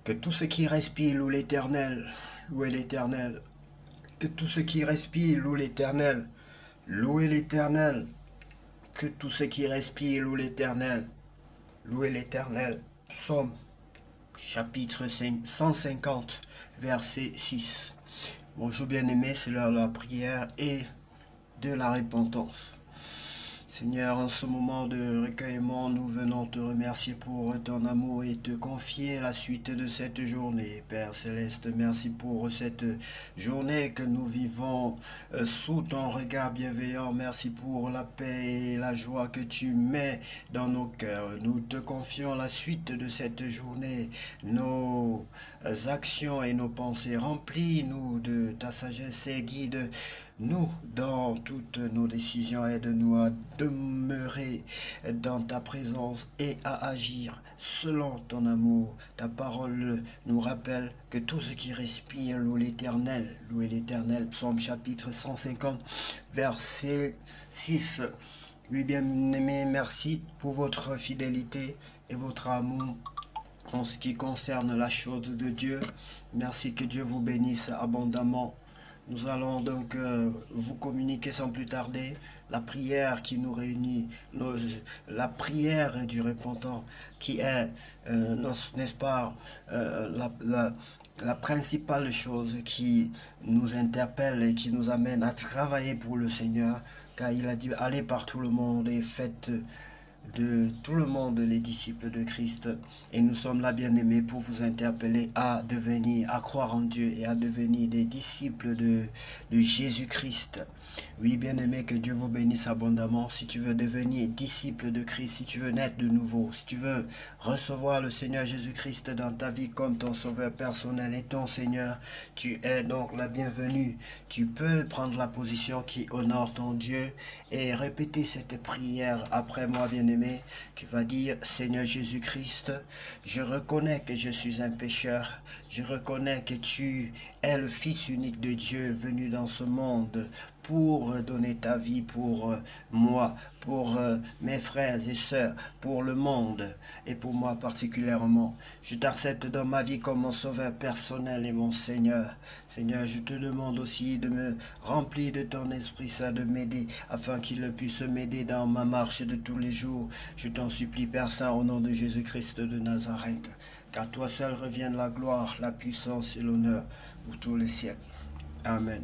Que tout ce qui respire loue l'Éternel, louez l'Éternel. Que tout ce qui respire loue l'Éternel, louez l'Éternel. Que tout ce qui respire loue l'Éternel, louez l'Éternel. Psaume chapitre 150, verset 6. Bonjour bien-aimés, c'est l'heure de la prière et de la repentance. Seigneur, en ce moment de recueillement, nous venons te remercier pour ton amour et te confier la suite de cette journée. Père Céleste, merci pour cette journée que nous vivons sous ton regard bienveillant. Merci pour la paix et la joie que tu mets dans nos cœurs. Nous te confions la suite de cette journée, nos actions et nos pensées. Remplis-nous de ta sagesse et guide-nous dans toutes nos décisions. Aide-nous à demeurer dans ta présence et à agir selon ton amour. Ta parole nous rappelle que tout ce qui respire loue l'Éternel. Louez l'Éternel. Psaume chapitre 150, verset 6. Oui, bien-aimés, merci pour votre fidélité et votre amour en ce qui concerne la chose de Dieu. Merci, que Dieu vous bénisse abondamment. Nous allons donc vous communiquer sans plus tarder la prière qui nous réunit, la prière du repentant qui est, n'est-ce pas, la principale chose qui nous interpelle et qui nous amène à travailler pour le Seigneur, car il a dit allez par tout le monde et faites de tout le monde les disciples de Christ. Et nous sommes là, bien-aimés, pour vous interpeller à devenir, à croire en Dieu et à devenir des disciples de Jésus-Christ. Oui, bien-aimé, que Dieu vous bénisse abondamment. Si tu veux devenir disciple de Christ, si tu veux naître de nouveau, si tu veux recevoir le Seigneur Jésus-Christ dans ta vie comme ton sauveur personnel et ton Seigneur, tu es donc la bienvenue. Tu peux prendre la position qui honore ton Dieu et répéter cette prière après moi, bien-aimé. Tu vas dire: Seigneur Jésus-Christ, je reconnais que je suis un pécheur. Je reconnais que tu es le Fils unique de Dieu venu dans ce monde pour donner ta vie pour moi, pour mes frères et sœurs, pour le monde et pour moi particulièrement. Je t'accepte dans ma vie comme mon sauveur personnel et mon Seigneur. Seigneur, je te demande aussi de me remplir de ton Esprit Saint, de m'aider afin qu'il puisse m'aider dans ma marche de tous les jours. Je t'en supplie, Père Saint, au nom de Jésus-Christ de Nazareth, car toi seul revienne la gloire, la puissance et l'honneur pour tous les siècles. Amen.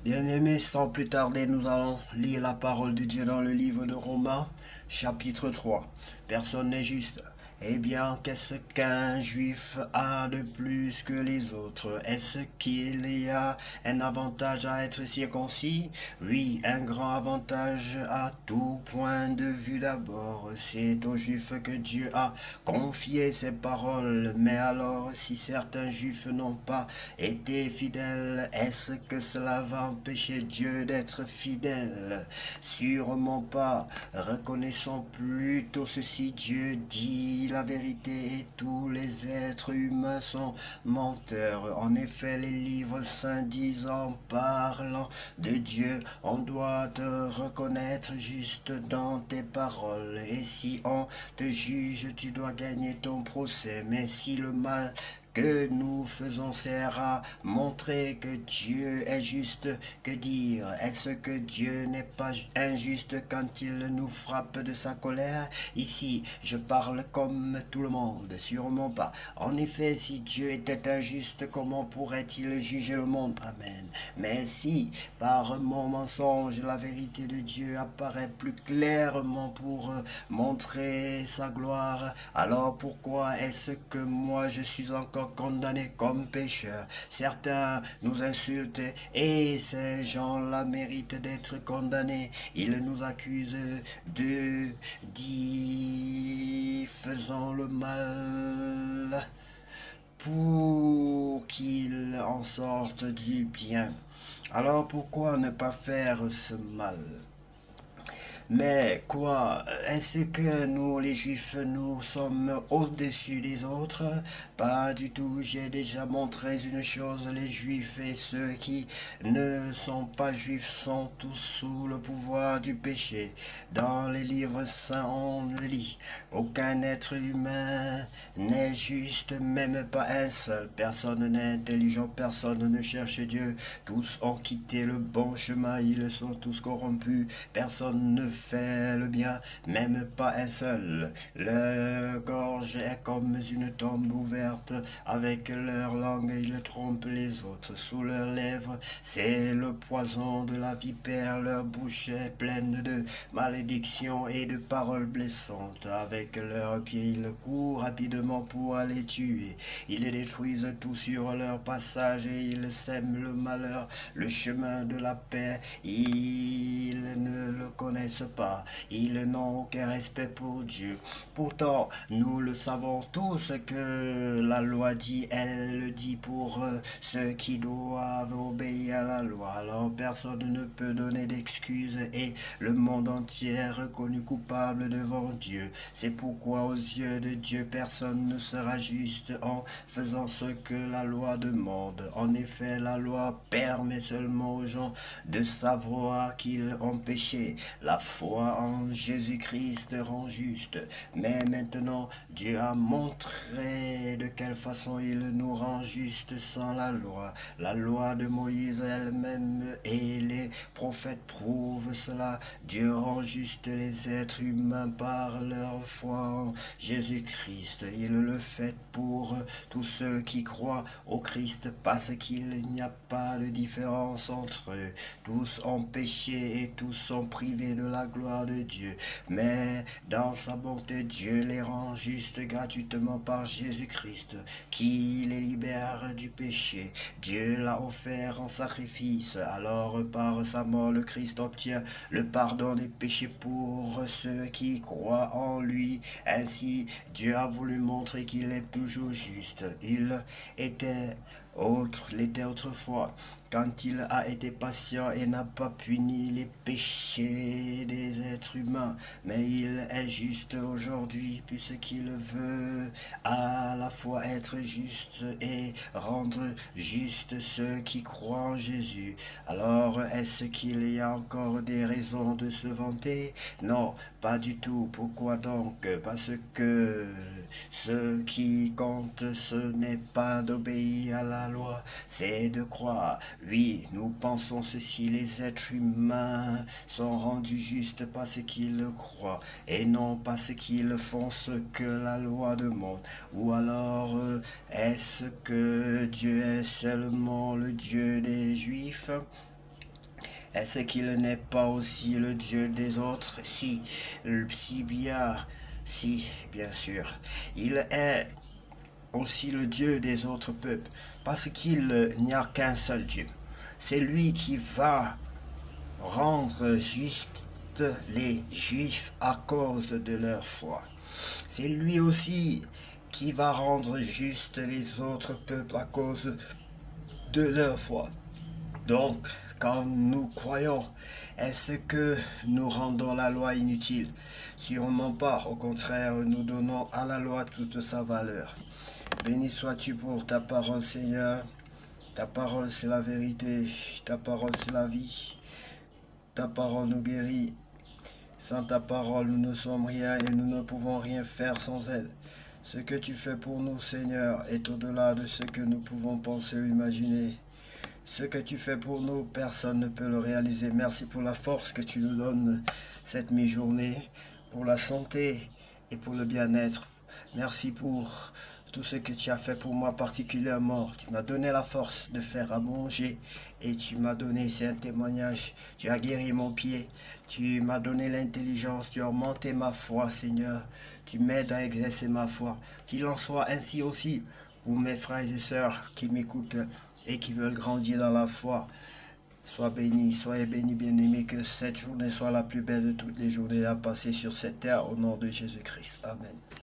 Bien-aimés, sans plus tarder, nous allons lire la parole de Dieu dans le livre de Romains, chapitre 3. Personne n'est juste. Eh bien, qu'est-ce qu'un juif a de plus que les autres? Est-ce qu'il y a un avantage à être circoncis? Oui, un grand avantage à tout point de vue d'abord. C'est aux juifs que Dieu a confié ses paroles. Mais alors, si certains juifs n'ont pas été fidèles, est-ce que cela va empêcher Dieu d'être fidèle? Sûrement pas. Reconnaissons plutôt ceci: Dieu dit la vérité et tous les êtres humains sont menteurs. En effet, les livres saints disent, en parlant de Dieu, on doit te reconnaître juste dans tes paroles. Et si on te juge, tu dois gagner ton procès. Mais si le mal que nous faisons sert à montrer que Dieu est juste, que dire? Est-ce que Dieu n'est pas injuste quand il nous frappe de sa colère? Ici, je parle comme tout le monde, sûrement pas. En effet, si Dieu était injuste, comment pourrait-il juger le monde? Amen. Mais si, par mon mensonge, la vérité de Dieu apparaît plus clairement pour montrer sa gloire, alors pourquoi est-ce que moi je suis encore condamné comme pécheur? Certains nous insultent et ces gens-là méritent d'être condamnés. Ils nous accusent de dire faisons le mal pour qu'ils en sortent du bien. Alors pourquoi ne pas faire ce mal? Mais quoi, est-ce que nous, les Juifs, nous sommes au-dessus des autres? Pas du tout. J'ai déjà montré une chose, les Juifs et ceux qui ne sont pas Juifs sont tous sous le pouvoir du péché. Dans les livres saints, on lit, aucun être humain n'est juste, même pas un seul. Personne n'est intelligent, personne ne cherche Dieu. Tous ont quitté le bon chemin, ils sont tous corrompus. Personne ne fait le bien, même pas un seul. Leur gorge est comme une tombe ouverte. Avec leur langue, ils trompent les autres. Sous leurs lèvres, c'est le poison de la vipère. Leur bouche est pleine de malédictions et de paroles blessantes. Avec leurs pieds, ils courent rapidement pour aller tuer. Ils détruisent tout sur leur passage et ils sèment le malheur, le chemin de la paix. Ils ne le connaissent pas. Ils n'ont aucun respect pour Dieu. Pourtant, nous le savons tous que la loi dit, elle le dit pour ceux qui doivent obéir à la loi. Alors personne ne peut donner d'excuses et le monde entier est reconnu coupable devant Dieu. C'est pourquoi aux yeux de Dieu, personne ne sera juste en faisant ce que la loi demande. En effet, la loi permet seulement aux gens de savoir qu'ils ont péché. La foi en Jésus-Christ rend juste. Mais maintenant, Dieu a montré de quelle façon il nous rend juste sans la loi. La loi de Moïse elle-même et les prophètes prouvent cela. Dieu rend juste les êtres humains par leur foi en Jésus-Christ. Il le fait pour tous ceux qui croient au Christ parce qu'il n'y a pas de différence entre eux. Tous ont péché et tous sont privés de la gloire de Dieu. Mais dans sa bonté, Dieu les rend justes gratuitement par Jésus-Christ, qui les libère du péché. Dieu l'a offert en sacrifice. Alors par sa mort, le Christ obtient le pardon des péchés pour ceux qui croient en lui. Ainsi, Dieu a voulu montrer qu'il est toujours juste. L'était autrefois, quand il a été patient et n'a pas puni les péchés des êtres humains, mais il est juste aujourd'hui, puisqu'il veut à la fois être juste et rendre juste ceux qui croient en Jésus. Alors, est-ce qu'il y a encore des raisons de se vanter? Non, pas du tout. Pourquoi donc? Parce que ce qui compte, ce n'est pas d'obéir à la loi, c'est de croire. Oui, nous pensons ceci, les êtres humains sont rendus justes parce qu'ils croient et non parce qu'ils font ce que la loi demande. Ou alors, est-ce que Dieu est seulement le Dieu des Juifs? Est-ce qu'il n'est pas aussi le Dieu des autres? Si, bien sûr. Il est aussi le Dieu des autres peuples, parce qu'il n'y a qu'un seul Dieu. C'est lui qui va rendre juste les Juifs à cause de leur foi. C'est lui aussi qui va rendre juste les autres peuples à cause de leur foi. Donc, quand nous croyons, est-ce que nous rendons la loi inutile? Sûrement pas. Au contraire, nous donnons à la loi toute sa valeur. Béni sois-tu pour ta parole, Seigneur. Ta parole, c'est la vérité. Ta parole, c'est la vie. Ta parole nous guérit. Sans ta parole, nous ne sommes rien et nous ne pouvons rien faire sans elle. Ce que tu fais pour nous, Seigneur, est au-delà de ce que nous pouvons penser ou imaginer. Ce que tu fais pour nous, personne ne peut le réaliser. Merci pour la force que tu nous donnes cette mi-journée, pour la santé et pour le bien-être. Merci pour tout ce que tu as fait pour moi particulièrement. Tu m'as donné la force de faire à manger et tu m'as donné, c'est un témoignage, tu as guéri mon pied, tu m'as donné l'intelligence, tu as augmenté ma foi, Seigneur. Tu m'aides à exercer ma foi. Qu'il en soit ainsi aussi pour mes frères et sœurs qui m'écoutent et qui veulent grandir dans la foi. Soyez bénis, bien-aimés, que cette journée soit la plus belle de toutes les journées à passer sur cette terre au nom de Jésus-Christ. Amen.